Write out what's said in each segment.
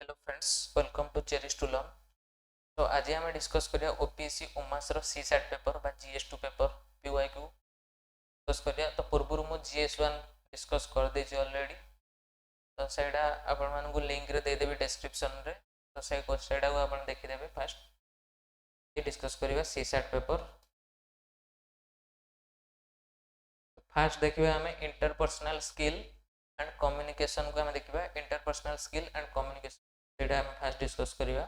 Hello friends, welcome to Cherish to learn. तो आज आम डिस्कस करिया ओपीएससी ओमास रो सीसैट पेपर बा जीएस2 पेपर पीवाईक्यू डिस्कस करिया। तो पूर्व मु जीएस1 डिस्कस कर देछि ऑलरेडी। तो सेडा आपण मानन को लिंक रे दे देबी डिस्क्रिप्शन रे। तो से क्वेश्चन को आपण देखि देबे। फर्स्ट ये डिस्कस करिया सीसैट पेपर। फर्स्ट देखिबा हमें इंटरपर्सनल स्किल एंड कम्युनिकेशन को हमें देखिबा। इंटरपर्सनल स्किल एंड कम्युनिकेशन सेडा हम फर्स्ट डिस्कस करिया।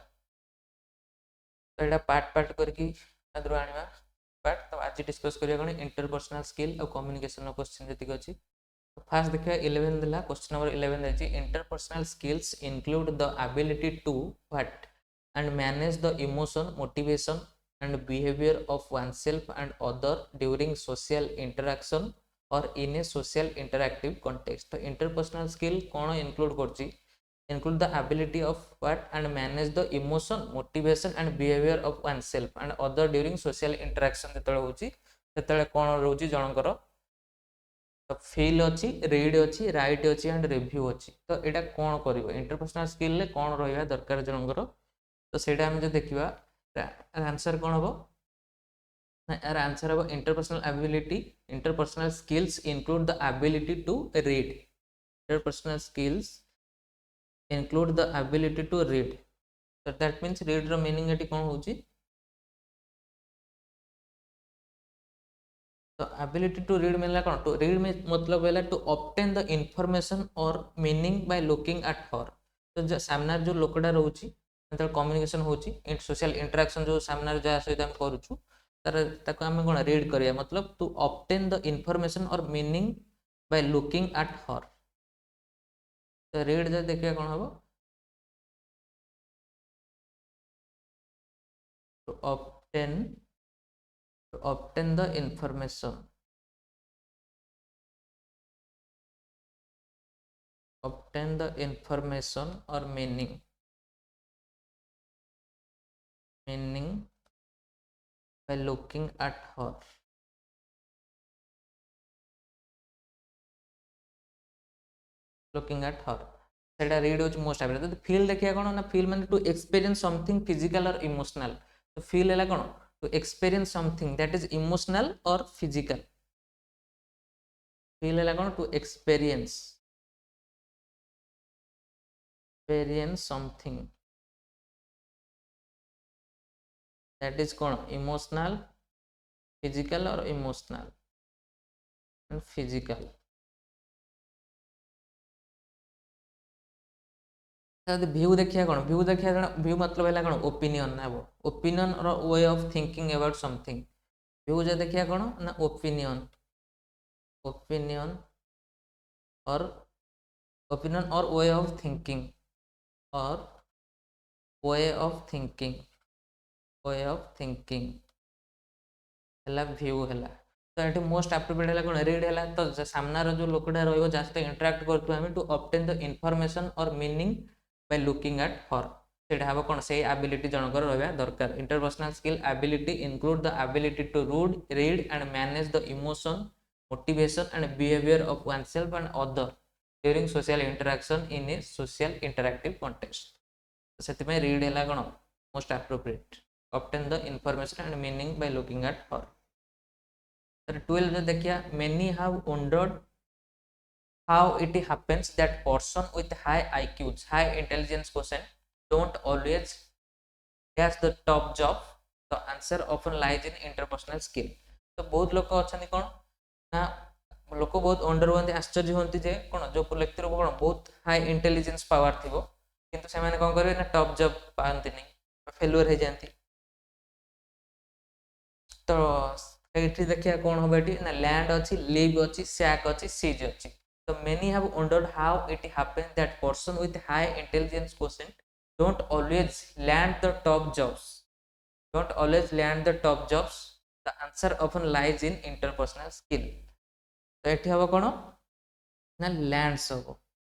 तो ये पार्ट करके आनिबा पार्ट। तो आज डिस्कस करिया कोन इंटरपर्सनल स्किल और कम्युनिकेशन रो क्वेश्चन जतिक अछि। तो फर्स्ट देखिया 11 दिला क्वेश्चन नंबर 11 अछि interpersonal skills include the ability to what and manage the emotion motivation and behaviour of oneself and other during social interaction or in a social interactive context। तो interpersonal skill कौन include करछि? include the ability of what and manage the emotion motivation and behavior of oneself and other during social interaction जेतळे होछि सेतळे कोन रहउछि जनकर। तो feel अछि read अछि right अछि एंड रिव्यू अछि। तो एटा कोन करिवो इंटरपर्सनल स्किल ले कोन रहइबा दरकार जनकर। तो सेटा हम जे देखिबा आंसर कोन हबो ना यार आंसर हबो interpersonal ability. Interpersonal skills include the ability to read. Interpersonal skills include the ability to read। so that means read रो मीनिंग एटी कोन होची? तो ability to read मिलला कोन? to read में मतलब हैला to obtain the information or meaning by looking at her। तो जो सामने जो लोकडा रहउची मतलब कम्युनिकेशन होची इन सोशल इंटरेक्शन जो सामने जा सहित हम करूछु तर ताको हम कोन रीड करिया मतलब to obtain the information or meaning by looking at her। तो रीड जे देखिया कोन हबो to obtain the information or meaning by looking at her। looking at her सेटा रीड होच मोस्ट एबिलिटी। तो फील देखिया कोन ना फील माने टू एक्सपीरियंस समथिंग फिजिकल और इमोशनल। तो फील हैला कोन to experience something that is emotional और फिजिकल। फील हैला कोन to experience something that is कोन इमोशनल फिजिकल और इमोशनल एंड फिजिकल। व्यू देखिया कोन व्यू मतलब हैला कोन ओपिनियन ना वो ओपिनियन और way of thinking about something. View जे देखिया कोन ना ओपिनियन और वे ऑफ थिंकिंग हैला व्यू हैला। तो एटी मोस्ट एप्रोप्रिएट हैला कोन रीड हैला। तो सामना रो जो लोकडा रहइबो जास्ते इंटरेक्ट करतु हम टू ऑब्टेन द इंफॉर्मेशन और meaning by looking at her। सेटा हबो कोन से एबिलिटी जनकर रहबा दरकार। Interpersonal skill ability include the ability to read and manage the emotion motivation and behaviour of oneself and other during social interaction in a social interactive context। तो सेति में read हैला कोन most appropriate obtain the information and meaning by looking at her। तो 12 जो देखिया many have wondered how it happens that person with high IQs high intelligence quotient don't always get the top job। the answer often lies in interpersonal skill। तो बहुत लोक अछनी कोन ना लोक बहुत under होंती आश्चर्य होंती जे कोन जो व्यक्ति रो कोन बहुत हाई इंटेलिजेंस पावर थिबो किंतु से माने कोन करबे ना टॉप जॉब पांती नहीं फेल्युअर हो जांती। तो एठी देखिया कोन होबेटी ना लैंड अछि लिव अछि सैक अछि सीज अछि। So many have wondered how it happens that person with high intelligence quotient don't always land the top jobs। The answer often lies in interpersonal skill। तो एठी हबो कोन ना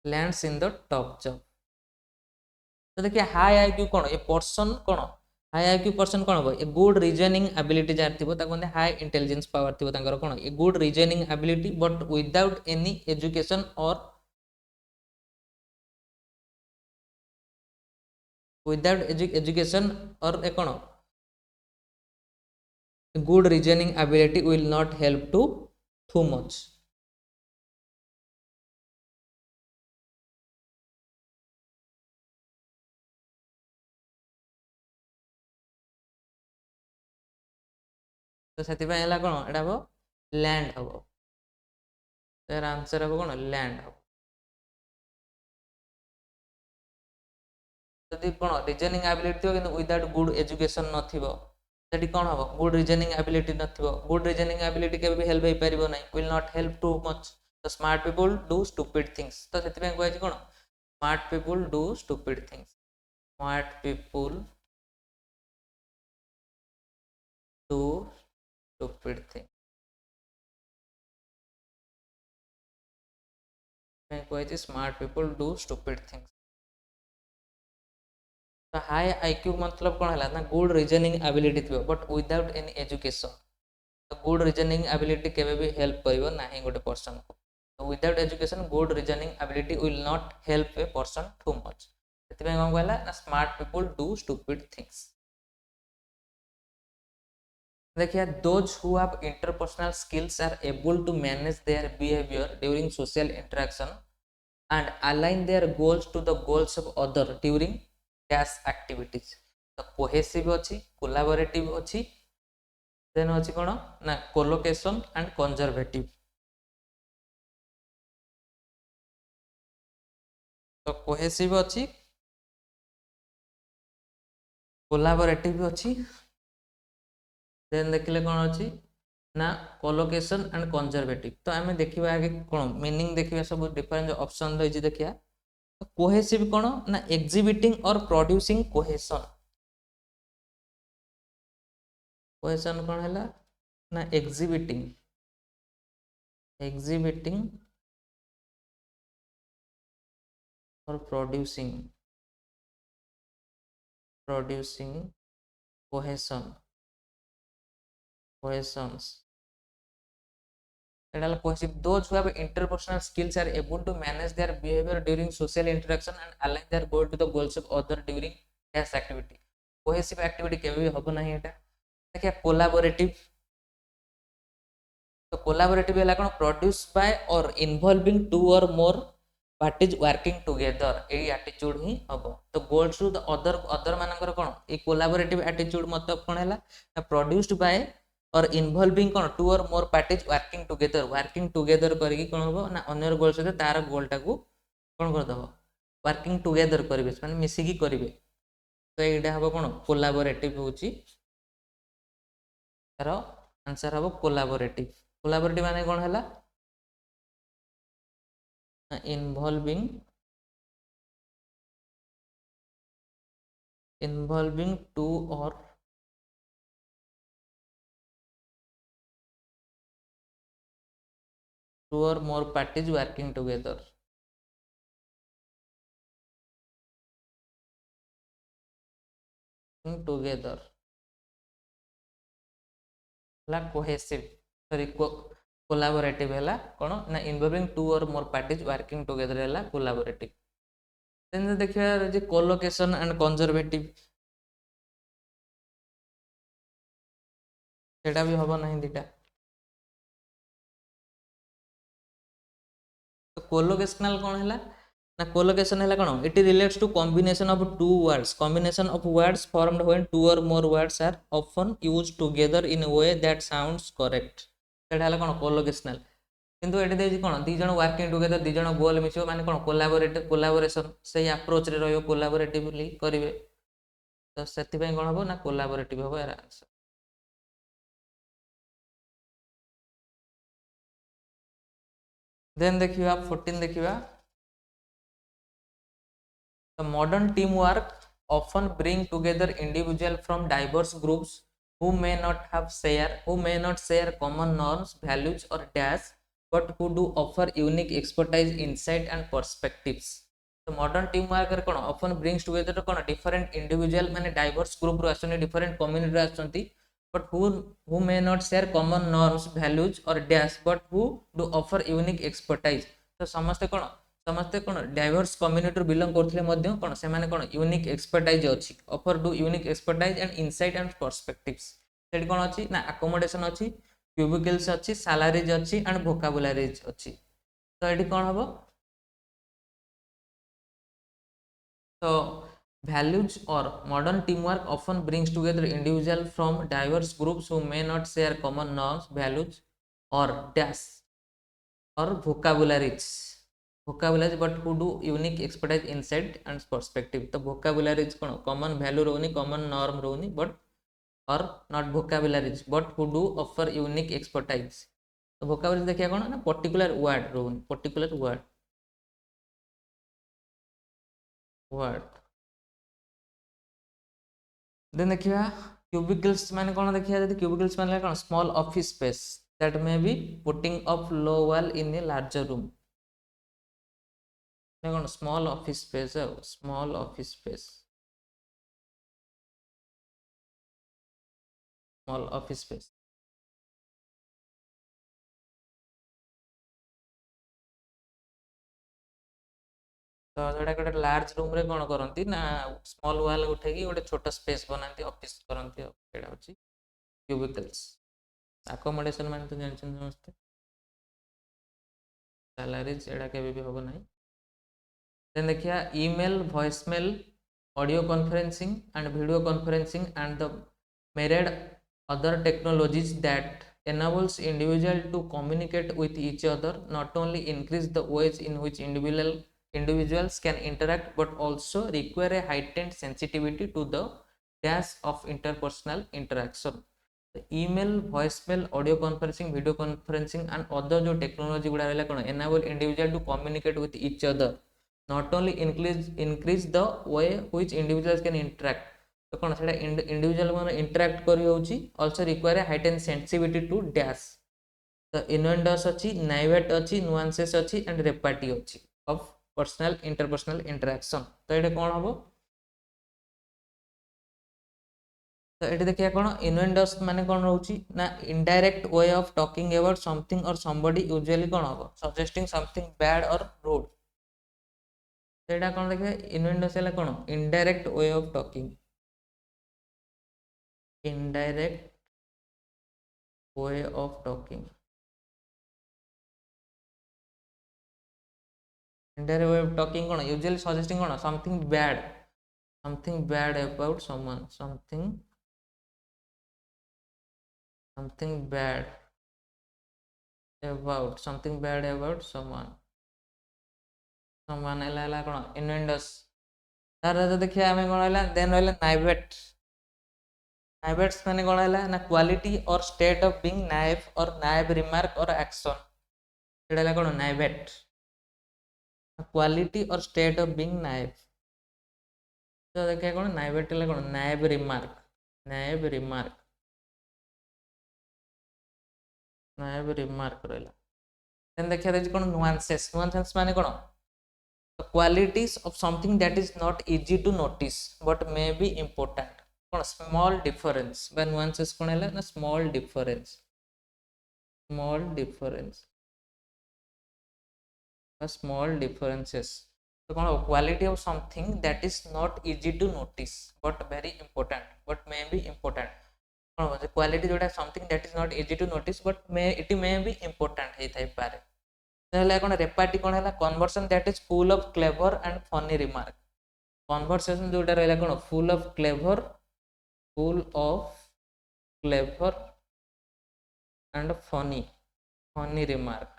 lands in the top job। तो देखिए high IQ कोन a person कोन high IQ person कोन हो ए गुड रीजनिंग एबिलिटी जार थिबो ताको कहते हाई इंटेलिजेंस पावर थिबो तांकर कोन a good reasoning ability but without any education और without education or a kono good reasoning ability will not help to too much. तो से कौन एटा हम लैंड हम यार आंसर हम कौन लैंड हम जदि कौन रिजनिंग एबिलिटी थी कि विदाउट गुड एजुकेशन नथिबो सेठी कौन हम गुड रिजनिंग एबिलिटी नथिबो गुड रिजनिंग एबिलिटी केबे भी हेल्प होई परिबो नै will not help too much तो smart people do stupid things तो सेति में कहै छी कौन smart people do stupid things smart people do stupid thing मैं कहै smart people do stupid things तो हाई आईक्यू मतलब कौन है ना गुड रीजनिंग एबिलिटी थी बट विदाउट एनी एजुकेशन तो गुड रीजनिंग एबिलिटी केबे भी हेल्प करिवो नाही गोटे पर्सन को तो without education good reasoning ability will not help a person too much सेति में कोन कहला ना smart people do stupid things देखिए those who have interpersonal skills are able to manage their behavior during social interaction and align their goals to the goals of other during task activities तो cohesive अच्छी collaborative अच्छी then अच्छी कौन ना collocation and conservative तो cohesive अच्छी collaborative अच्छी then देखिले कौन अच्छी ना कोलोकेशन एंड कंजर्वेटिव तो आम देखा आगे कौन मीनिंग देखा सब डिफरेंट ऑप्शन रही देखिए तो कोहेसिव कौन ना एग्जिबिटिंग और प्रोड्यूसिंग कोहेशन कोहेशन कौन है ना एग्जिबिटिंग और producing cohesion cohesions cohesive those who have interpersonal skills are able to manage their behavior during social interaction and align their goal to the goals of other during task activity cohesive activity केबे भी होबो नहीं एटा देखिए collaborative तो collaborative है कोन produce by or involving two or more parties working together A attitude ही होबो तो goals to the other मानकर कोन ए collaborative attitude मतलब कोन हैला produced by और इन्वॉल्विंग कौन to or more parties working together करके कौन हम ना अन्यर गोल सहित तार गोलटा को कौन करदेव वर्किंग टुगेदर करेंगे माने मिसिकी करेंगे तो यहाँ हम कौन कोलाबोरेटिव होची तार आंसर हम कोलाबोरेटिव माने कौन है involving two or more parties working together ला cohesive sorry collaborative है कौन ना involving two or more parties working together है collaborative then देखिए जे collocation and conservative सेटा भी होबो नहीं दिटा तो कोलोकेशनल कौन है ना कोलोकेशन है कौन it relates to combination of two words formed when two or more words are often used together in a way that sounds correct सेटा है कौन कोलोकेशनल किंतु एटी देजी कौन दी जण वर्किंग टुगेदर दी जण गोल मिसियो माने कौन कोलाबोरेशन सही अप्रोच रे रहयो कोलाबोरेटिवली करिवे तो सेति पय कौन हबो ना कोलाबोरेटिव हबो यार आंसर देन देखिए आप 14 देखिए the modern teamwork often bring together individuals from diverse groups who may not share common norms values or dash but who do offer unique expertise insight and perspectives तो modern teamwork रे कोन often brings together कोन different individual माने diverse group row आछन different community row आछन but who may not share common norms values or dash but who do offer unique expertise तो समस्त कोन समस्ते कौन diverse community belong करते कौन से कौन यूनिक एक्सपर्टाइज अच्छी offer to unique expertise and insight and perspectives से कौन अच्छी ना अकोमोडेशन अच्छी क्यूबिकल्स अच्छी सैलरीज अच्छी एंड वोकाबुलारीज अच्छी तो ये कौन हम तो values or modern teamwork often brings together individuals from diverse groups who may not share common norms values or dash or vocabularies but who do unique expertise insight and perspective तो vocabularies कौन common value Ronnie common norm Ronnie but or not vocabularies but who do offer unique expertise तो vocabularies देखिए कौन ना particular word रोनी particular word then देखिए cubicles माने कौन देखिए जदि क्यूबिकल्स माने कौन small office space that may be putting up low wall in a larger room कौन स्मॉल ऑफिस स्पेस है small office space small office space तो जोटा गोटे लार्ज रूम रे कौन करती ना स्मॉल वॉल उठे गोटे छोट स्पेस बनाती ऑफिस करती एटा होची क्यूबिकल्स अकोमोडेशन माने तो जानछन समझते सैलरीज एटा केबे भी होबो नाही देन देखिया email voicemail audio conferencing and video conferencing and the myriad other technologies that enables individual to communicate with each other not only increase the ways in which individuals can interact but also require a heightened sensitivity to the dash of interpersonal interaction the email voicemail audio conferencing video conferencing and other जो technology गुड़ा रहला कोन enable individual to communicate with each other not only increase the way which individuals can interact तो कौन से individual मन interact करी होची also require heightened sensitivity to dash तो इनवेंडर्स अच्छी नाइवेट अच्छी नुआंसेस अच्छी एंड रेपार्टी अच्छी ऑफ पर्सनल इंटरपर्सनल इंटरैक्शन तो ये कौन हम तो ये देखिए कौन इनवेंडर्स माने कौन रोची ना indirect way of talking about something और समबडी यूजुअली कौन हम सजेस्टिंग समथिंग बैड और रूड तो ये कौन देखिए इनवेंडर्स है कौन indirect way of talking indirect way of talking indirect way of talking कौन usually suggesting कौन something bad about someone something bad about someone एला कौन इनवेंडर्स तार देखिए आमे कौन हैला देन रहला नाइवेट्स माने कौन हैला ना क्वालिटी और स्टेट ऑफ बीइंग नाइव और नाइव रिमार्क और एक्शन एटा हैला कौन नाइवेट क्वालिटी और स्टेट ऑफ बीइंग नाइव तो देखिए कौन नाइवेट हैला कौन नाइव रिमार्क रहला देन देखिए देखि कौन नुआंसेस माने कौन qualities of something that is not easy to notice but may be important कौन स्मॉल डिफरेंस बा नुआंसेस कौन है ना स्मॉल डिफरेंस small differences तो कौन quality of something that is not easy to notice but very important but may be important कौन बोलते quality जोटा something that is not easy to notice but may it may be important हे थाई पारे तो कौन रेपार्टी कौन है conversation that is full of clever and funny remark conversation जोटा रहला कौन full of clever and funny remark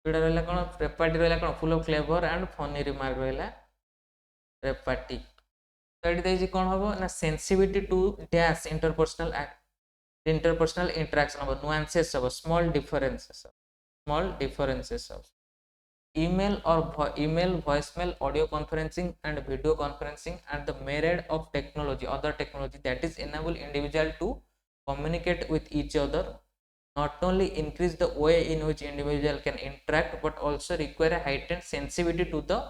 जोटा रहला कौन रेपार्टी रहला कौन full of clever and funny remark रहला रेपार्टी तो एटी देजी कौन हबो ना sensitivity to dash interpersonal interaction हबो नुआंसेस हबो स्मॉल डिफरेंसेस हबो email, voicemail, audio conferencing and video conferencing and the myriad of other technology that is enable individual to communicate with each other not only increase the way in which individual can interact but also require a heightened sensitivity to the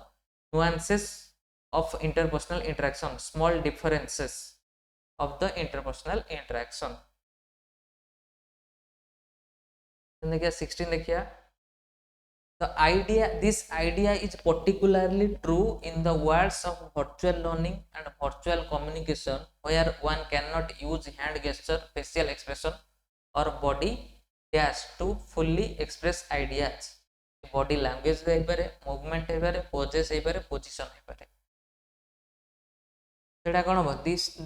nuances of interpersonal interaction, small differences of the interpersonal interaction. देखिए 16 देखिए This idea is particularly true in the worlds of virtual learning and virtual communication, where one cannot use hand gesture, facial expression, or body dash to fully express ideas. Body language ହେଇପାରେ, movement ହେଇପାରେ, poses ହେଇପାରେ, position ହେଇପାରେ. ସେଟା କ'ଣ ହବ?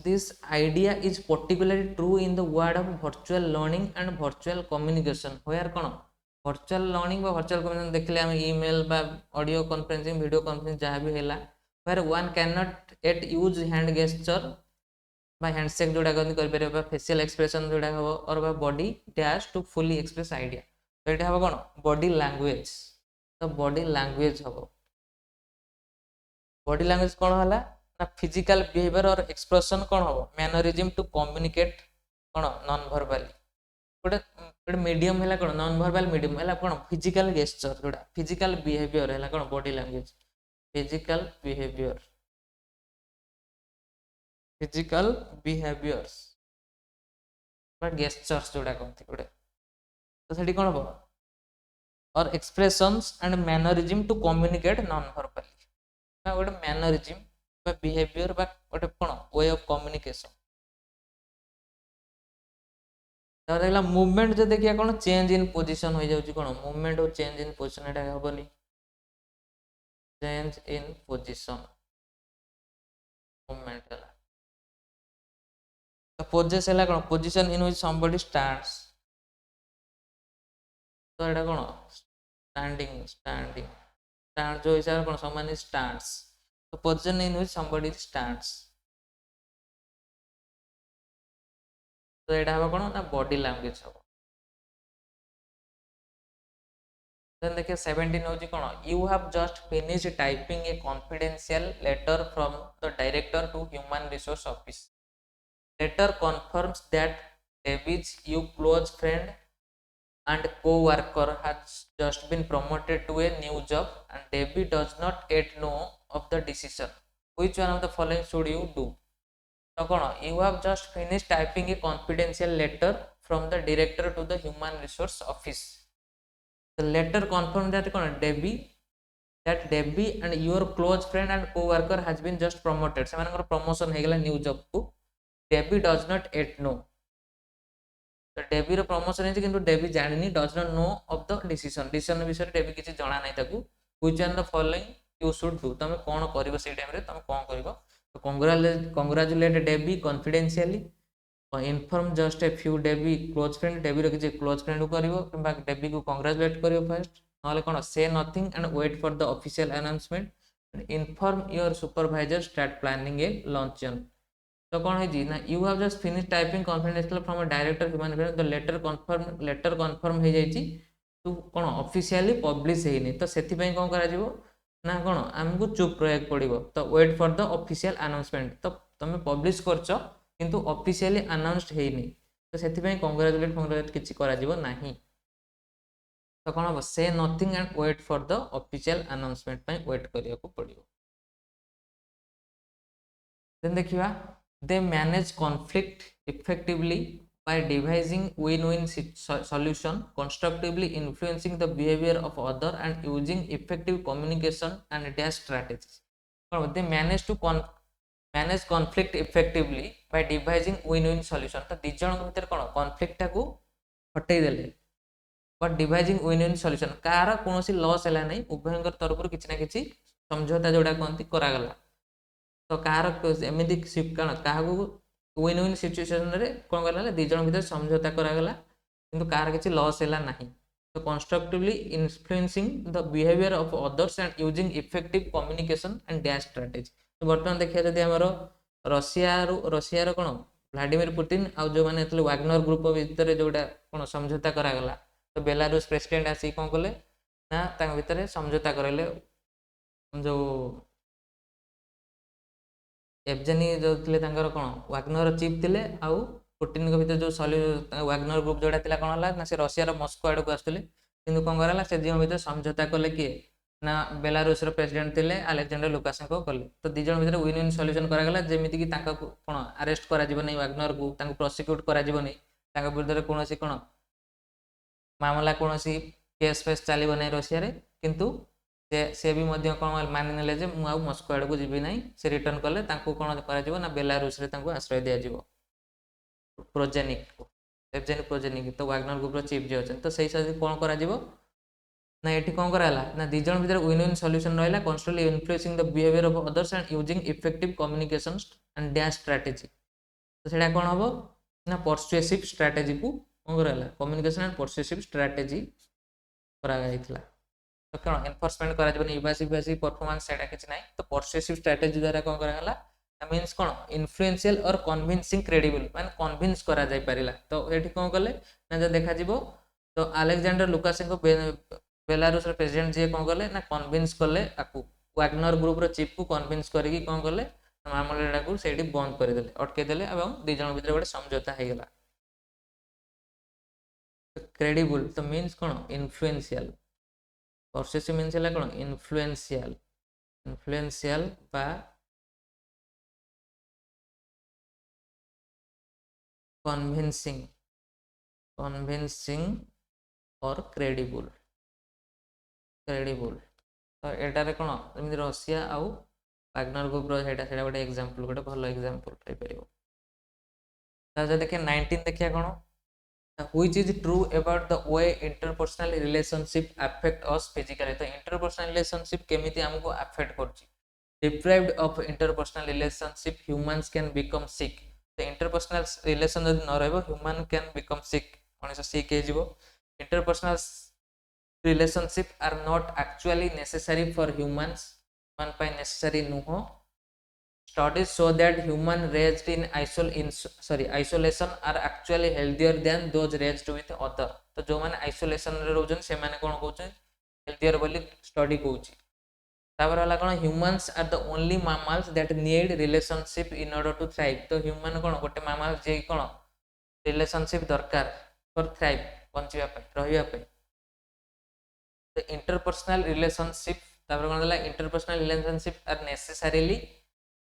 This idea is particularly true in the world of virtual learning and virtual communication, where କ'ଣ virtual learning বা virtual communication ଦେଖିଲେ ଆମେ email বা audio conferencing, video conferencing ଯାହା ବି ହେଲା, where one cannot yet use hand gesture বা handshake जोड़ा କରିପାରିବ ବା facial expression जोड़ा हबो और ବା body dash to fully express idea. तो एटा हबो कोन body language. तो body language हबो. body language कोन होला ना physical behavior और expression कोन हबो mannerism to communicate कोन non verbally. गोटे मीडियम हैला कोन नॉन वर्बल मीडियम हैला कोन फिजिकल गेस्चर जोड़ा फिजिकल बिहेवियर हैला कोन body language physical behaviours but gestures जोड़ा कोनती गोटे तो सेठी कोन हो और expressions and mannerism to communicate non verbally ना गोटे मैनरिज्म बा बिहेवियर बा गोटे कोन वे ऑफ कम्युनिकेशन देखला मूवमेंट जो देखिया कोन चेंज इन पोजीशन हो जाउची कोन मूवमेंट और चेंज इन पोजीशन एटा हबनी चेंज इन पोजीशन मूवमेंट हला तो पोजेस हला कोन position in which somebody stands तो एटा कोन स्टैंड जो हिसाब कोन समान स्टैंड्स तो position in which somebody stands तो एटा हबो कोन ना बॉडी लैंग्वेज हबो देन देखिए 17 होजी कोन you have just finished typing a confidential letter from the director to human resource office letter confirms that David's you close friend and co-worker has just been promoted to a new job and David does not yet know of the decision. Which one of the following should you do? तो कौन you have just finished typing a confidential letter from the director to the human resource office. The letter confirmed that कौन Debbie and your close friend and co-worker has been just promoted. से मानकर promotion है गला new job को. Debbie does not yet know. तो Debbie रो promotion है किंतु Debbie जानिनी does not know of the decision. Decision विषय Debbie किसी जाना नहीं ताकू. Which one the following you should do? तमें कौन करिबो से टाइम रे तमें कौन करिबो? तो congratulate Debbie confidentially or inform just a few Debbie close friend Debbie रो किसी close friend को करिवो किंबा Debbie को congratulate करिवो first नले कोन say nothing and wait for the official announcement and inform your supervisor start planning a luncheon. तो कौन है जी ना you have just finished typing confidential from a director human resource the letter confirm हो जाईची तो कोन officially publish हेनी तो सेति पई कोन करा जीवो ना कोन हमको चुप रहे पड़िबो तो wait for the official announcement तो तुम पब्लिश करछो किंतु ऑफिशियली अनाउंस्ड हेनी तो सेति पई कांग्रेचुलेट किछि करा जीवो नाही तो कोन हो say nothing and wait for the official announcement पई वेट करिया को पड़िबो देन देखिबा they manage conflict effectively by devising win-win solution constructively influencing the behavior of other and using effective communication and dash strategies. They manage to manage conflict effectively by devising win-win solution. तो these जन भीतर कोन conflict टाकू हटै देले but devising win-win solution कार कोनोसी loss हैला नै उभयंकर तरफरु किछि ना किछि समझौता जोडा कोनती करा गला तो कार एमिति कण काहा विन विन सिचुएशन रे कोन गला दि जन भीतर समझौता करा गला किंतु कार किछि लॉस हैला नाही तो constructively influencing the behaviour of others and using effective communication and dash strategy तो वर्तमान देखिया जदि हमरो रशिया रो कोन व्लादिमीर पुतिन आ जो माने एतले वाग्नर ग्रुप भीतर जोडा कोन समझौता करा गला तो बेलारूस प्रेसिडेंट आसी कोन कले ना तांग भीतर समझौता करले जो एफजेनी जो थिले तांकर कोन वाग्नर चीफ थिले आउ पुटिन को भीतर जो वाग्नर ग्रुप जोडा थिला कोन हला ना से रशिया रो मॉस्को आडो को आस्तले किंतु कोन करला से जियो भीतर समझौता करले कि ना बेलारूस रो प्रेसिडेंट थिले अलेक्जेंडर लुकाशेंको करले तो दि जन भीतर विन विन सॉल्यूशन करा गला जेमिति कि तांका कोन अरेस्ट करा जिवो नै वाग्नर को तांको प्रोसिक्यूट करा जिवो नै तांका विरुद्ध रे कोनोसी कोन मामला कोनोसी केस फेस चलो ना रशिया रे किंतु से भी कौन मानि ने मस्को आड़ को जीवी ना से रिटर्न कले कौन कर बेलारूस आश्रय दिज्व प्रोजेनिक एफजेनिक प्रोजेनिक तो वाग्नर ग्रुप चीफ जी अच्छे तो सही सही कौन कर ना ये कौन कराला ना दी जन भीतर विन विन सॉल्यूशन रहा constantly influencing the behaviour of others and using effective communication and dash strategy तो सेटा कौन हम ना परसुएसिव स्ट्रेटेजी को कौन कराला कम्युनिकेशन एंड परसुएसिव स्ट्रेटेजी करा गया तो कौन एनफोर्समेंट करा इवासिव परफॉर्मेंस सेटा किछि नाही तो परसुएसिव स्ट्रेटेजी द्वारा कौन कराला मीन्स कौन इन्फ्लुएंशियल और कन्विंसिंग क्रेडिबल माने कन्विंस करा जाय परिला तो एठी कौन कले ना जे देखा जिवो तो अलेक्जेंडर लुकाशेंको बेलारूस प्रेसिडेंट जी कौन कले ना कन्विंस कले आकु वाग्नर ग्रुप रो चीफ को कन्विंस करके कौन कले मामला को सेठी बंद कर देले अटके देले एवं दी जन भीतर गोटे समझौता हो गला क्रेडिबल तो मीन्स कौन इन्फ्लुएंशियल परसुएसिव मीन्स है कौन इन्फ्लुएंशियल इन्फ्लुएंशियल बा कन्विंसिंग कन्विंसिंग और क्रेडिबल क्रेडिबल तो एटारे कौन जमी रशिया आउ वाग्नर ग्रुप रो गोटे एग्जांपल गोटे भल एग्जांपल पाई परिबो तो देखिए 19 देखिए कौन which is true about the way interpersonal relationship affect us physically तो interpersonal relationship केमिति हमको affect करछि deprived of interpersonal relationship humans can become sick तो interpersonal relation जदि न रहबो human can become sick मनुष्य sick हे जिवो interpersonal relationship are not actually necessary for humans man pi necessary नुहो Studies show that humans raised in isolation are actually healthier than those raised with other. तो जो माने isolation रे रोजन से माने कौन कहउछन healthier बोली study कहउछि तापर वाला कौन humans are the only mammals that need relationship in order to thrive तो human कौन गोटे mammal जे कौन relationship दरकार for thrive बंचिबा पे रहिबा पे तो interpersonal relationship तापर कौन देला interpersonal relationship are necessarily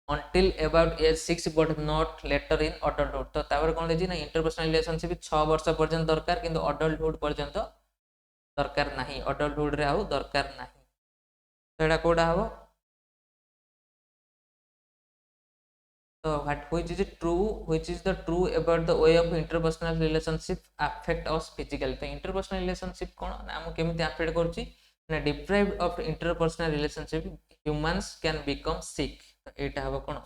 until about age 6 but not later in adulthood तो तापर कोन देछि ना इंटरपर्सनल रिलेशनशिप 6 वर्ष पर्यंत दरकार किंतु अडल्टहुड पर्यंत दरकार नाही अडल्टहुड रे आउ दरकार नाही तो एटा कोडा हबो तो which is the true about the way of interpersonal relationship affect us physically तो इंटरपर्सनल रिलेशनशिप कोन ना हम केमिति अफेक्ट करछि ना deprived of interpersonal relationship humans can become sick एटा हबो कोन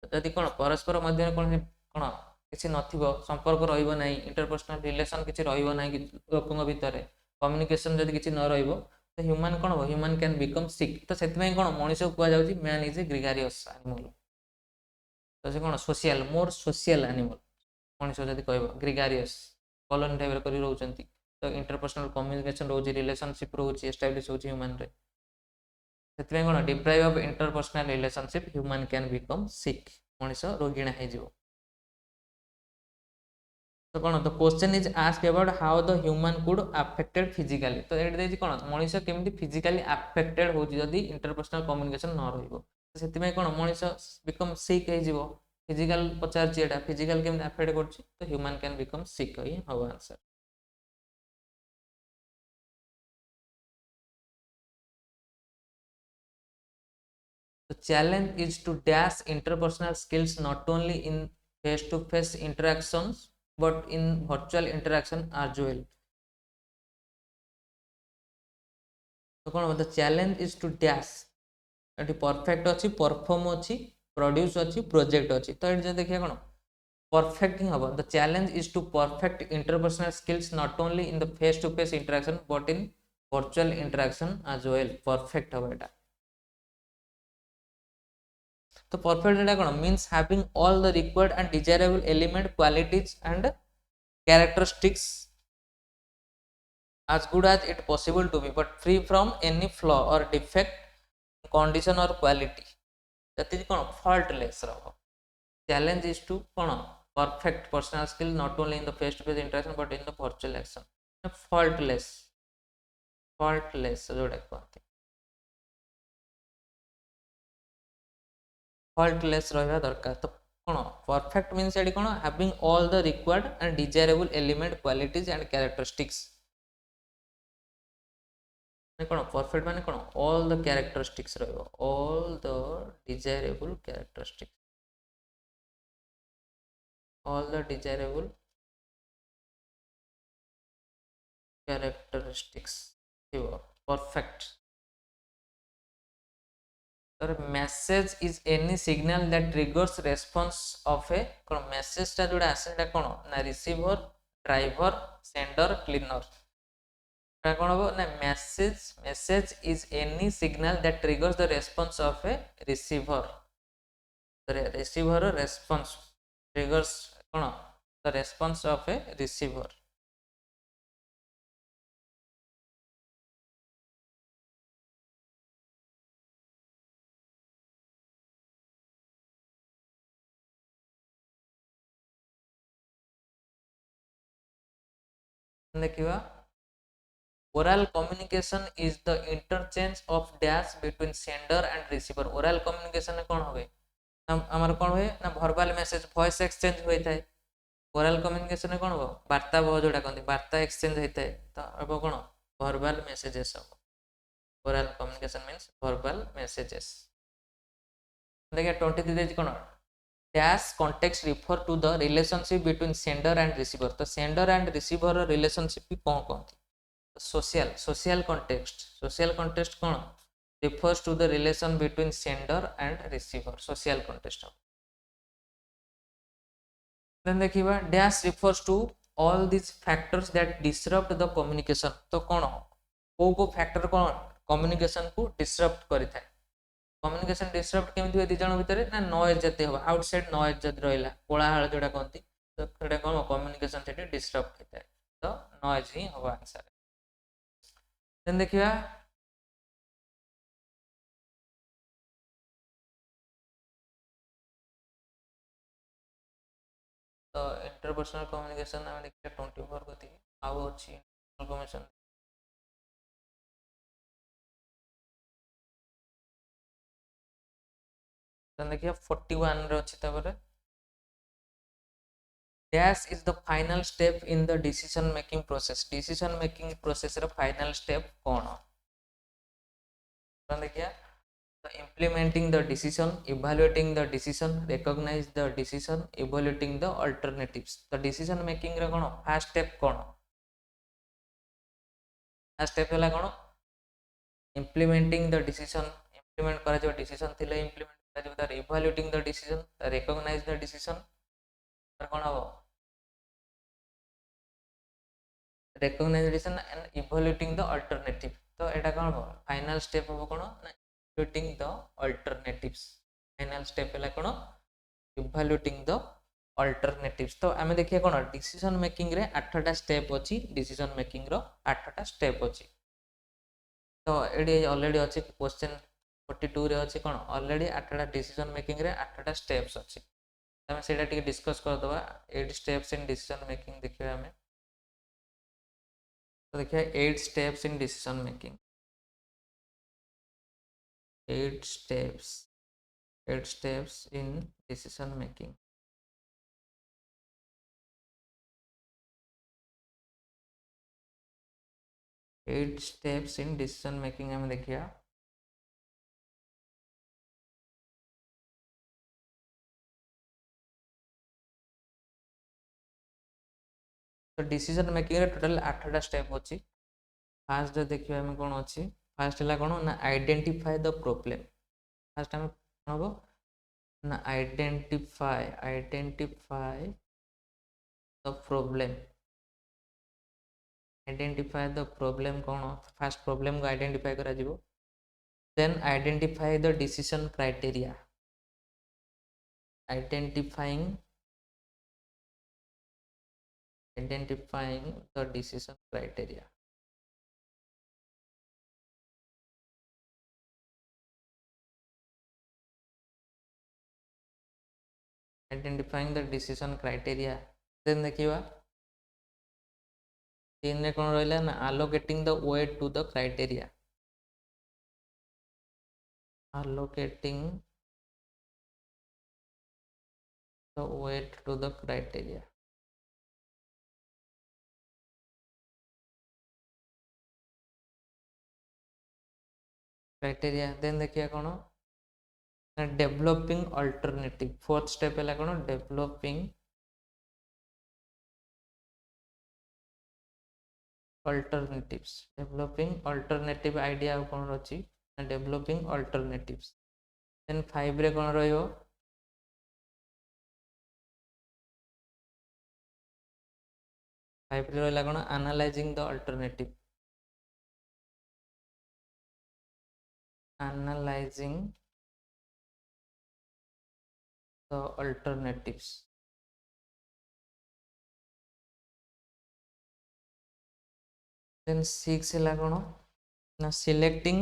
जदि कोन परस्पर मध्य कोन कोन किछि नथिबो संपर्क रहइबो नाही इंटरपर्सनल रिलेशन किछि रहइबो नाही लोकंग भितरे कम्युनिकेशन जदि किछि न रहइबो तो ह्यूमन कोन हो ह्यूमन कैन बिकम सिक तो सेति में कोन मनुष्य को जाउछि मैन इज ए ग्रेगारियस एनिमल तो से कोन सोशल मोर सोशल एनिमल मनुष्य जदि कहबो ग्रेगारियस कॉलोनी टाइप रे करि रहउचंती तो इंटरपर्सनल कम्युनिकेशन रहउछि रिलेशनशिप रहउछि एस्टैब्लिश होछि ह्यूमन रे सेतमे कोन deprive of interpersonal relationship human can become sick मनुष्य रोगिणा हे जिवो तो कोन the question is asked about how the human could affected physically तो एट देछि कोन मनुष्य केमिति फिजिकली अफेक्टेड होछि जदि इंटरपर्सनल कम्युनिकेशन न रहइबो सेतमे कोन मनुष्य बिकम सिक हे जिवो फिजिकल पचार जेटा फिजिकल केमिति अफेक्ट करछि तो ह्यूमन कैन बिकम सिक ही हो answer The challenge is to dash interpersonal skills not only in face-to-face interactions but in virtual interaction as well. तो कौन the challenge is to dash eighty perfect अच्छी perform अच्छी produce अच्छी project अच्छी तो ये देखिए कौन परफेक्ट ही हम the challenge is to perfect interpersonal skills not only in the face-to-face interaction but in virtual interaction as well perfect हम एटा तो परफेक्ट एटा कोन means having all the required and desirable element qualities and characteristics as good as it possible to be but free from any flaw or defect condition or quality that is cone faultless रहो challenge is to cone perfect personal skill not only in the face to face interaction but in the virtual action faultless जोडे कहते faultless रहिबा दरकार तो कोन perfect means एडी कोन having all the required and desirable element qualities and characteristics कौन perfect माने कौन ऑल द कैरेक्टरिस्टिक्स रहिबो all the desirable characteristics all the desirable characteristics थिबो परफेक्ट तर message is any signal that triggers response of a कौन message टा जोड़ा आसे ता कौन ना रिसीवर ड्राइवर सेंडर क्लीनर ता कौन हो ना message is any signal that triggers the response of a receiver receiver response triggers कौन the response of a receiver देखिवा oral communication is the interchange of dash between sender and receiver oral communication में कौन होवे हमर कौन हुए ना verbal message voice exchange होई थाए oral communication में कौन हो वार्ता बहु जोड़ा कहते वार्ता exchange होई थाए तो अब कौन verbal messages हो oral communication means verbal messages देखिए 23 देज कौन dash context refer to the relationship between sender and receiver तो sender and receiver relationship भी कौन कहते social context कौन refers to the relation between sender and receiver social context then देखिबा dash refers to all these factors that disrupt the communication तो कौन को factor कौन communication को disrupt करि थाए communication disrupt केमिति हुए दी जण भितर ना नॉइज जते हो आउटसाइड नॉइज जते रहिला कोलाहल जोडा कहंती तो एटा कौन communication सेठी disrupt होता है तो नॉइज ही होबा आंसर then देखिबा तो इंटरपर्सनल कम्युनिकेशन आम देखिए 24 गति आउ अच्छी इनफॉरमेशन देखिए 41 रे अछि तबरे dash is the final step in the decision making process रे फाइनल स्टेप कोन देखिए तो implementing the decision evaluating the decision recognize the decision evaluating the alternatives तो decision making रे कोन फर्स्ट स्टेप कोन फर्स्ट स्टेप हला कोन implementing the decision implement करा जो decision थिले implement करा जो तार evaluating the decision recognize the decision तर कोन हो recognize the decision and evaluating the alternative तो एटा कोन हो फाइनल स्टेप हो कोन evaluating the alternatives final step हला कोन evaluating the alternatives तो आमे देखिए कोन डिसीजन मेकिंग रे 8टा स्टेप अछि डिसीजन मेकिंग रो 8टा स्टेप अछि तो एडी ऑलरेडी अछि क्वेश्चन 42 रे अछि कोन ऑलरेडी 8टा डिसीजन मेकिंग रे 8टा स्टेप्स अछि तमे सेटा टिके डिस्कस कर दबा 8 स्टेप्स इन डिसीजन मेकिंग देखिबा हमें तो देखिए 8 steps in decision making 8 steps in decision making 8 steps in decision making हमें देखिए तो डिसीजन मेकिंग रे टोटल 8टा स्टेप अछि फास्ट जो देखिए हमें कोन अछि फास्ट हला कोन ना आइडेंटिफाई द प्रॉब्लम फास्ट हमें कोन हो ना आइडेंटिफाई द प्रॉब्लम कोन फास्ट प्रॉब्लम को आइडेंटिफाई करा जिवो then identify the decision criteria identifying the decision criteria identifying the decision criteria then देखिबा तीन ने कोन रहला ना allocating the weight to the criteria allocating the weight to the criteria criteria then देखिए कौन डेवलपिंग अल्टरनेटिव फोर्थ स्टेप है कौन developing alternatives developing alternative idea कौन रही developing alternatives then 5 रे कौन रहियो 5 रे रहला कौन analyzing the alternative analyzing the alternatives then 6 है कौन ना selecting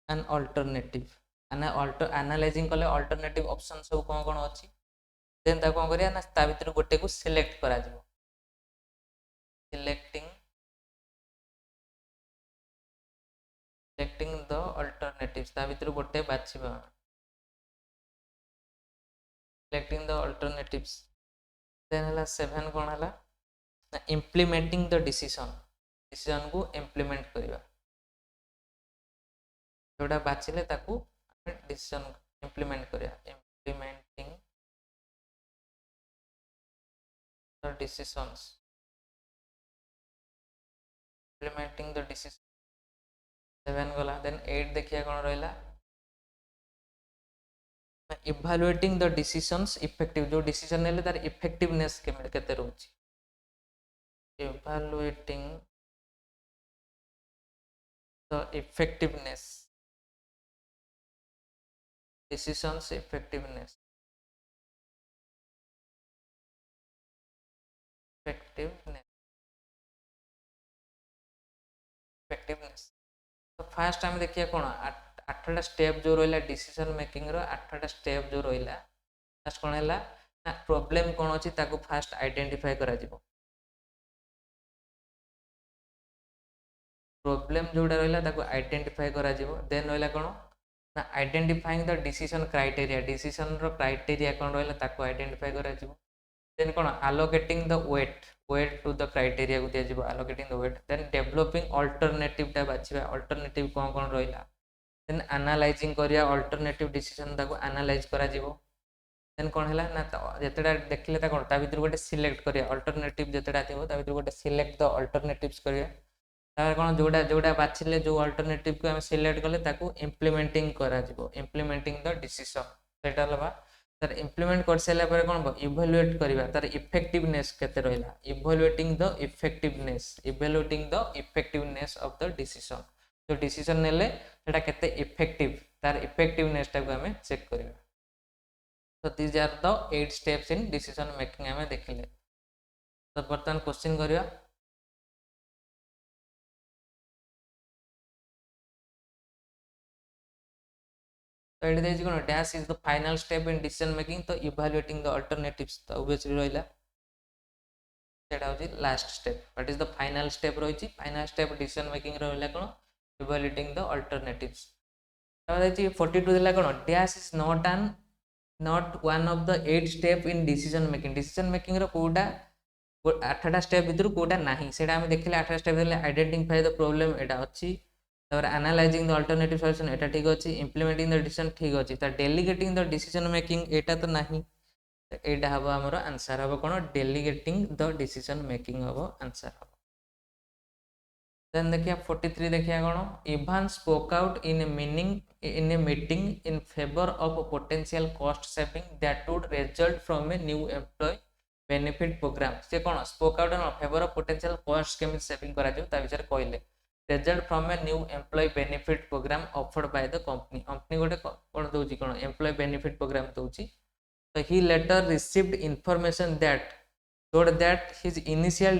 an alternative analyzing कले alternative option सब कौन कौन अच्छी then ता कौन करिया ना ता भीतर गोटे को select करा जिवो selecting the alternatives ता भीतर गोटे बाछिबा selecting the alternatives then हला 7 कौन हला implementing the decision को implement करिवा जोड़ा बाछिले ताकू डिसीजन implement करिया implementing the decisions implementing the decision 7 गला then 8 देखिया कौन रहला evaluating the decisions effective जो डिसीजन नेले तार इफेक्टिवनेस केते रहउची evaluating the effectiveness decisions effectiveness तो फर्स्ट टाइम देखिए कौन 8टा स्टेप जो रहा डिसीजन मेकिंग रो 8टा स्टेप जो रहा फर्स्ट कौन है ना प्रॉब्लम कौन अच्छी ताको फर्स्ट आइडेंटिफाई करा जिवो प्रॉब्लम जोड़ा रहा ताको आइडेंटिफाई करा जिवो देन रहा कौन ना आइडेंटिफाइंग द डिसीजन रो क्राइटेरिया कौन रहा ताको आइडेंटिफाई करा जिवो देन कौन allocating the weight to the criteria को दिया जिवो allocating the weight then developing alternative टा बाछिबा alternative कौन कौन रहिला then analyzing करिया alternative decision ताको analyze करा जिवो then कौन हैला ना जेतेडा देखले ता कौन ता भीतर गोटे सिलेक्ट करिया alternative जेतेडा थिबो ता भीतर गोटे सिलेक्ट द alternatives करिया तार कौन जोड़ा जोड़ा बाछिले जो alternative को हम सिलेक्ट करले ताको implementing करा जिवो implementing the decision सेटा लबा तार इंप्लीमेंट कर सारा पर कौन इवैल्यूएट करबा तार इफेक्टिवनेस केते रहला evaluating the effectiveness of the decision जो डिसीजन नेले सेटा केते इफेक्टिव तार इफेक्टिवनेस टा को हमें चेक करबा तो these are the 8 steps in decision making हमें देखिले तो बर्तमान क्वेश्चन करबा तो ये देखिए कौन dash is the final step in decision making तो इवैल्यूएटिंग द अल्टरनेटिव्स तो ऑब्वियसली रहला सेटा होची last step what is the final step रहिची फाइनल स्टेप डिसीजन मेकिंग रहला कोन इवैल्यूएटिंग द अल्टरनेटिव्स तो देखिए 42 देला कोन dash is not one of the 8 step in decision making रो कोडा 8टा स्टेप भीतर कोडा नाही सेटा हम देखले 8टा स्टेप देले आइडेंटिफाई द प्रॉब्लम एटा अछि तबर एनालाइजिंग द अल्टरनेटिव सॉल्यूशन एटा ठीक अछि इंप्लीमेंटिंग द डिसीजन ठीक अछि त डेलीगेटिंग द डिसीजन मेकिंग एटा तो नाही एटा हबो हमरो आंसर हबो कोन डेलीगेटिंग द डिसीजन मेकिंग हबो आंसर हबो देन देखिया 43 देखिया कोन Evan spoke out in a meeting in favour of potential cost saving that would result from a new employee benefit programme से कोन spoke out in favour of potential cost केमि saving करा जो ता विचार कहले result from a new employee benefit program offered by the company गोटे कोन दोची कोन employee benefit program Dochi so he later received information that showed that his initial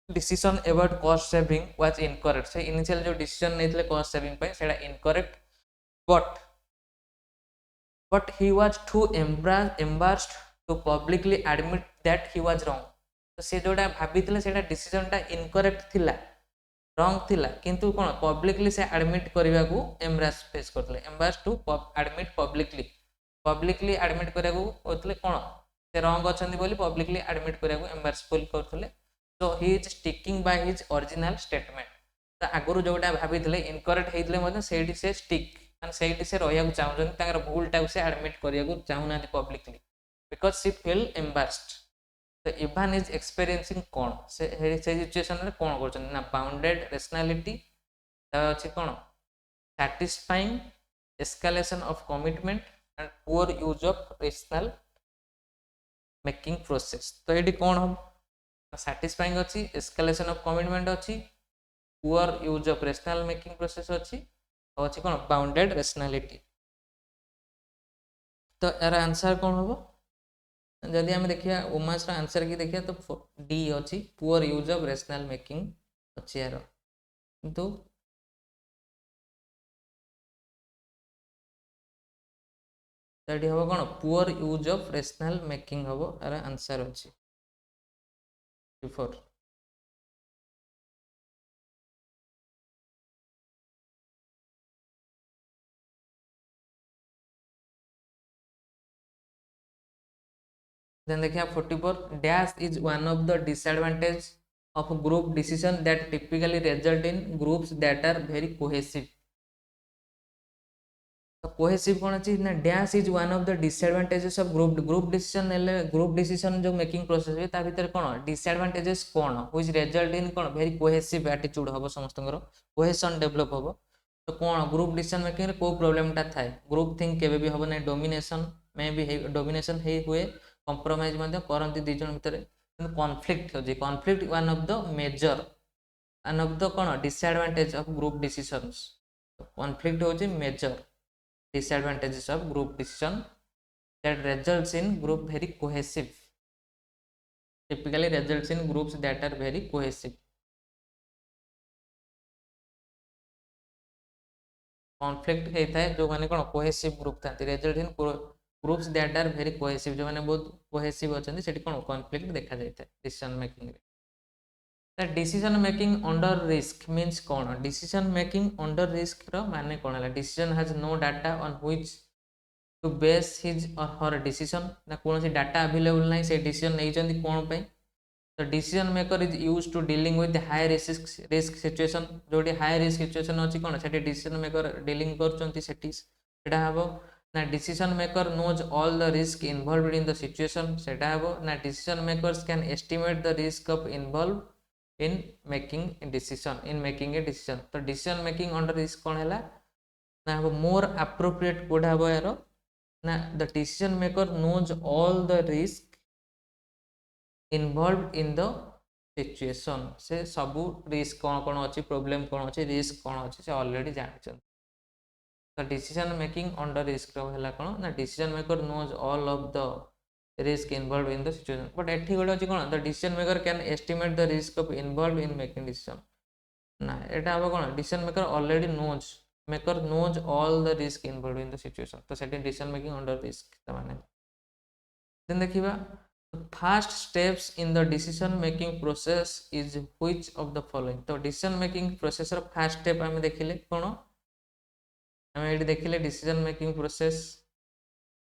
decision about cost saving was incorrect so initial जो decision नेतले cost saving पे सेटा incorrect but he was too embarrassed to publicly admit that he was wrong तो से जोटा भाबितले सेटा decision टा incorrect थिला wrong थिला किंतु कोन पब्लिकली से एडमिट करबा को एम्ब्रेस फेस करथले embarrass to admit publicly admit करबा को होतले कोन से रॉन्ग अछंदी बोली पब्लिकली एडमिट करबा को एम्ब्रेसफुल करथले so he is sticking by his original statement तो आगुरी जोटा भाभी इनकरेक्ट होते से से स्टिक मान से से रहा चाहते भूलटा से एडमिट करने चाहूना पब्लिकली बिकज सी फील एम्बारेस्ड तो इभान इज एक्सपीरियंसिंग कौन से सिचुएशन रे कौन कर ना बाउंडेड रेशनैलिटी अच्छे कौन satisfying escalation of commitment and poor use of rational making process तो ये कौन हम satisfying अच्छी escalation of commitment अच्छी poor use of rational making process अच्छी और अच्छी कौन bounded rationality तो यार आंसर कौन हम जदि आम देखिए ओमास आंसर की देखिए तो डी अच्छी poor use of rational making अच्छी यार किंतु ये हम कौन poor use of rational making हम यार आंसर अच्छी बिफोर then देखिए 44 dash is one of the disadvantage of group decision that typically result in groups that are very cohesive तो कोहेसिव कौन अच्छी ना dash is one of the disadvantages of group decision group decision जो making process हुए ता भीतर कौन disadvantages कौन व्हिच रिजल्ट इन कौन वेरी कोहेसिव एटीट्यूड हम समस्त कोहेसन डेवलप हम तो कौन ग्रुप डिसीजन मेकिंग रे को प्रोब्लेमटा थाए ग्रुप थिंक केबे भी हम ना डोमिनेशन मे भी डोमिनेशन हे हुए कंप्रोमाइज मध्ये करंती दी जन भीतर किंतु कॉन्फ्लिक्ट हो जे conflict one of the major one of the कौन disadvantage of group decisions conflict हो जे major disadvantages of group decision that results in group very cohesive typically results in groups that are very cohesive conflict होता है जो माने कौन cohesive group था result in groups that are very cohesive जो माने बहुत cohesive होचंदी सेठी कौन conflict देखा जाता है decision making रे the decision making under risk means कौन decision making under risk रो माने कौन है decision has no data on which to base his or her decision ना कौन सी डाटा अवेलेबल नहीं से डिसीजन नहीं चंदी कौन पे तो decision maker is used to dealing with high risk situation जोटी हाई रिस्क सिचुएशन अछि कोन सेठी डिसीजन मेकर डीलिंग करचंती सेठी सेटा हबो ना decision maker knows all the risk involved in the situation सेटा हबो ना decision makers can estimate the risk of involve in making a decision तो डिसीजन मेकिंग अंडर रिस्क कोन हैला ना हबो मोर एप्रोप्रिएट कोड हबो यारो ना the decision maker knows all the risk involved in the situation से सबू रिस्क कौन कौन अच्छी प्रोब्लेम कौन अच्छी रिस्क कौन अच्छी से ऑलरेडी जानते तो डिसीजन मेकिंग अंडर रिस्क है कौन ना decision maker knows all of the risk involve in the situation but एठी गोटे अच्छी कौन the decision maker can estimate the risk of involve in making decision ना एटा हम कौन decision maker already knows maker knows all the risk involved in the situation तो setting decision making under risk तमाने then देखिबा first steps in the decision making process is which of the following तो decision making process रो first step हमें देखिले कोन हमें AD देखिले decision making process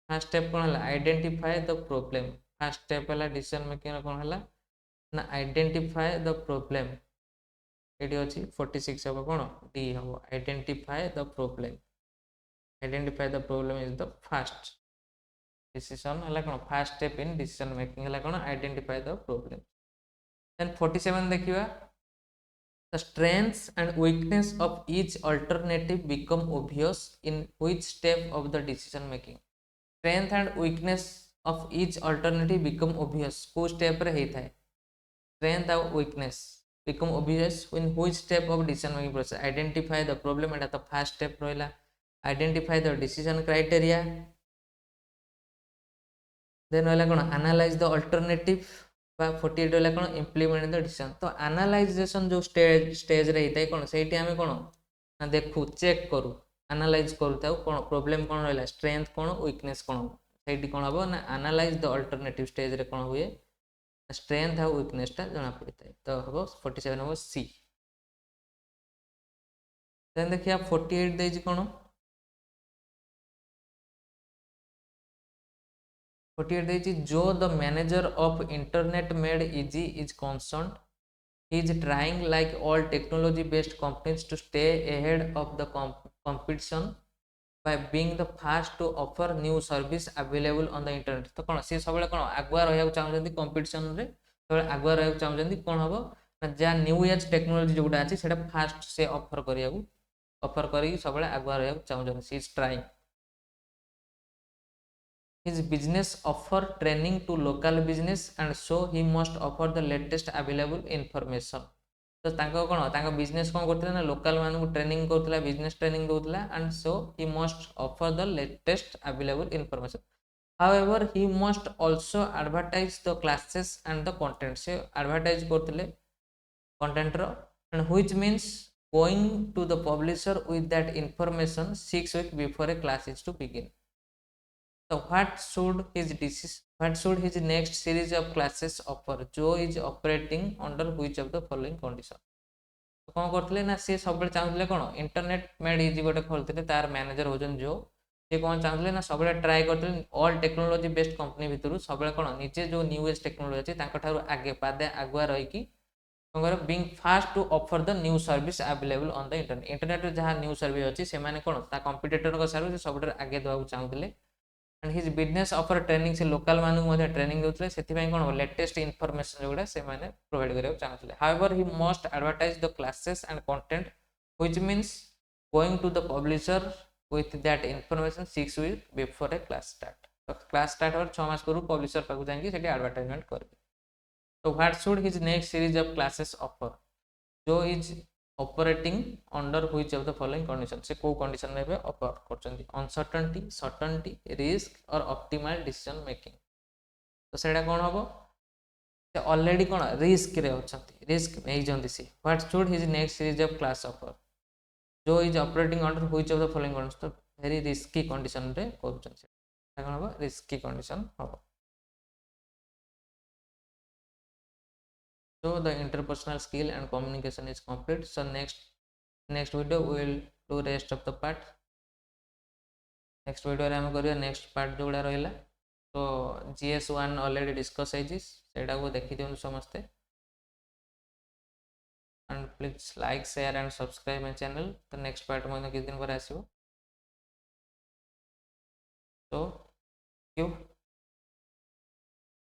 first step कोन हला identify the problem first step हला decision making रो कोन हला ना identify the problem एटी अछि 46 हबो कोन डी हबो identify the problem is the first decision हला कोन first step in decision making हला कोन आइडेंटिफाई द प्रॉब्लम देन 47 देखिबा the strengths and weakness of each alternative become obvious in which step of the decision making strength and weakness of each alternative become obvious को step रे हेता है strength और weakness become obvious in which step of decision making process identify the problem at the first step roila identify the decision criteria then roila kono analyze the alternative बा 48 roila kono implement the decision तो analyzation जो stage रे हिताय कोन सेठी हमें कोन ना देखु check करू analyse करू ताऊ कोन प्रॉब्लम कोन रोइला स्ट्रेंथ कोन वीकनेस कोन सेठी कोन हबो ना एनालाइज द अल्टरनेटिव स्टेज रे कोन हुए स्ट्रेंथ और वीकनेस टा जना पड़ता है तो हम 47 हम सी देन देखिए आप 48 देजी कोन 48 देजी जो the manager of internet made easy is concern he is trying like all technology based companies to stay ahead of the competition by being the first to offer new service available on the internet। तो कौन सी सब कौन आगुआ रहा चाहते competition रे सब आगुआ रहा चाहते कौन हम ना जहाँ न्यू एज टेक्नोलोजी जोटा अच्छी से फास्ट से ऑफर कर सब आगुआ रहा चाहते she is trying. his business offer training to local business and so he must offer the latest available information। तो तांको कोन तांको बिजनेस कोन करथिला ना लोकल मानु ट्रेनिंग करथिला बिजनेस ट्रेनिंग दोथिला and so he must offer the latest available information। however he must also advertise the classes and the content से advertise करथिले content रो and which means going to the publisher with that information 6 weeks before a class is to begin। So what should his next series of classes offer? Joe is operating under which of the following condition? कौन करथिले ना से सब चाहूले कौन internet made easy गोटे खोलते तार manager होजन जो से कौन चाहूले ना सब ट्राए करते ऑल टेक्नोलॉजी बेस्ड कंपनी भितर सब कौन निजे जो न्यू एज टेक्नोलॉजी अच्छी ठार आगे पादे आगुआ रही being fast to offer the new service available on the internet. Internet जहाँ न्यू सर्विस अच्छी से कौन कंपिटिटर को सर्विस सब आगे देवा चाहूले and his business offer training से local मानु को ट्रेनिंग देउथले सेति पय कोन लेटेस्ट इन्फॉर्मेशन जोडा से माने प्रोवाइड करियो चाहथले। however he must advertise the classes and content which means going to the publisher with that information 6 weeks before a class start। तो क्लास स्टार्ट और 6 मास करू पब्लिशर पाकु जांगी सेठी एडवर्टाइजमेंट करबे। तो what should his next series of classes offer? जो is operating under which of the following condition से को condition में offer करछंती uncertainty certainty risk और ऑप्टिमल डिसीजन मेकिंग। तो सेडा कोन हबो से ऑलरेडी कोन रिस्क रे अछंती रिस्क नै जंती से what should his next series of class offer जो is operating under which of the following condition. तो वेरी रिस्की कंडीशन रे करछंती कोन हबो रिस्की कंडीशन हबो। So the interpersonal skill and communication is complete। So next video we will do rest of the part। next video रे हम करिया next part जोड़ा रहिला। तो GS1 ऑलरेडी डिस्कस है सेटा को देखि दियनु समस्ते and please like share and subscribe my channel। तो next part में किस दिन पर आसीबो। तो you